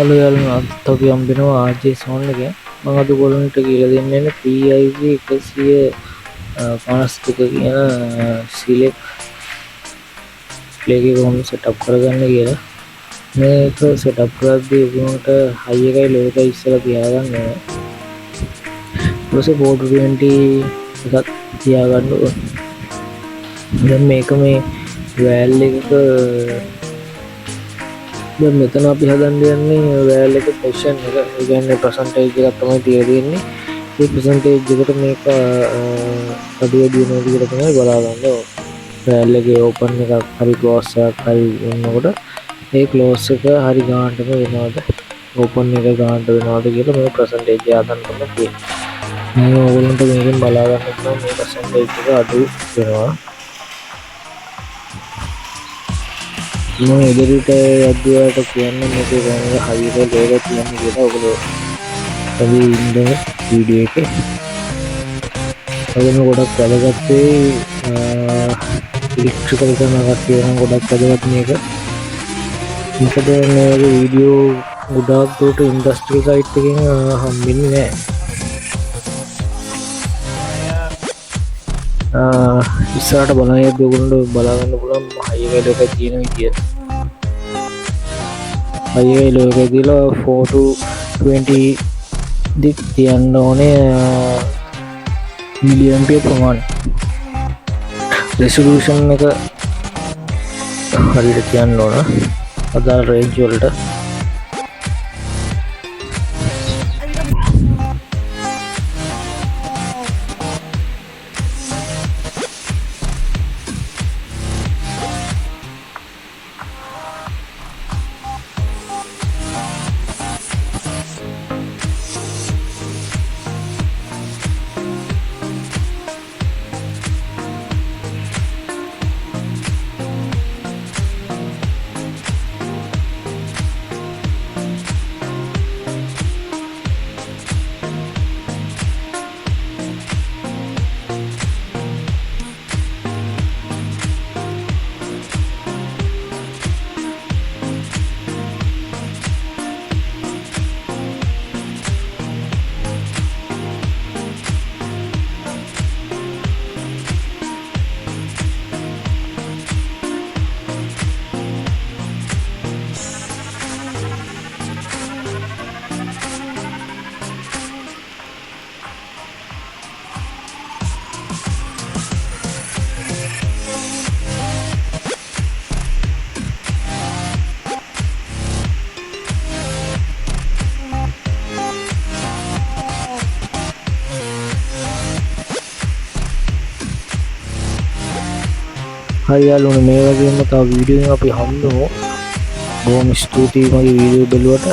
Hello යාළුවෝ අදත් අපි හම්බෙනවා RJ Sound එකෙන්. මම අද ඔයගොල්ලන්ට කියලා දෙන්නේ PIG 152 කියන select play එක කොහොමද setup කරගන්නේ කියලා. මේක setup කරද්දී ඔයගොල්ලන්ට high එකයි low එකයි ඉස්සලා තියාගන්න ඕනේ. ඊට පස්සේ 420 එකක් තියාගන්න ඕනේ. දැන් මේක මේ val එකක දැන් මෙතන අපි හදන්න යන්නේ වැල් එක පොසිෂන් එක. ඒ කියන්නේ percentage එකක් තමයි තියලා තියෙන්නේ. මේ percentage එකට මේක අඩු වැඩි වෙන විදිහට තමයි බලා ගන්න ඕනේ. වැල් එකේ open එකක් හරි close එකක් හරි වෙනකොට ඒ close එක හරි ගන්නටම වෙනවද open එක ගන්නට වෙනවද කියලා මේ percentage එක හදන්න තමයි. මේ ඕගොල්ලන්ට මේකෙන් බලා ගන්න පුළුවන් මේ percentage එක අඩු වෙනවා. මම ඉදිරියට යද්දියට කියන්නේ මේක ගානක හයියට ලෝගෝ තියන්නේ කියලා ඔයගොල්ලෝ අපි ඉන්න වීඩියෝ එකේ ඔයගොල්ලෝ ගොඩක් වැදගත්තේ ඉලෙක්ට්‍රිකල් කරන කට්ටිය නම් ගොඩක් වැදගත් මේක. මොකද මේ වගේ වීඩියෝ ගොඩක් දුරට ඉන්ඩස්ට්‍රියල් සයිට් එකෙන් හම්බෙන්නේ නැහැ. ඉස්සරහට බලන යද්දී ඔයගොල්ලෝ බලා ගන්න පුළුවන් හයි එක ලෝක තියෙන විදිය. හයි එක ලෝක දීලා 420 දික් තියන්න ඕනේ මිලි ඇම්පියර් ප්‍රමාණය. රෙසොලූෂන් එක හරියට තියන්න ඕන අදාළ රේන්ජ් වලට. හරි යාළුවනේ මේ වගේම තව වීඩියෝ එකක් අපි හම්බෙමු. බොහොම ස්තුතියි මගේ වීඩියෝ බලුවට.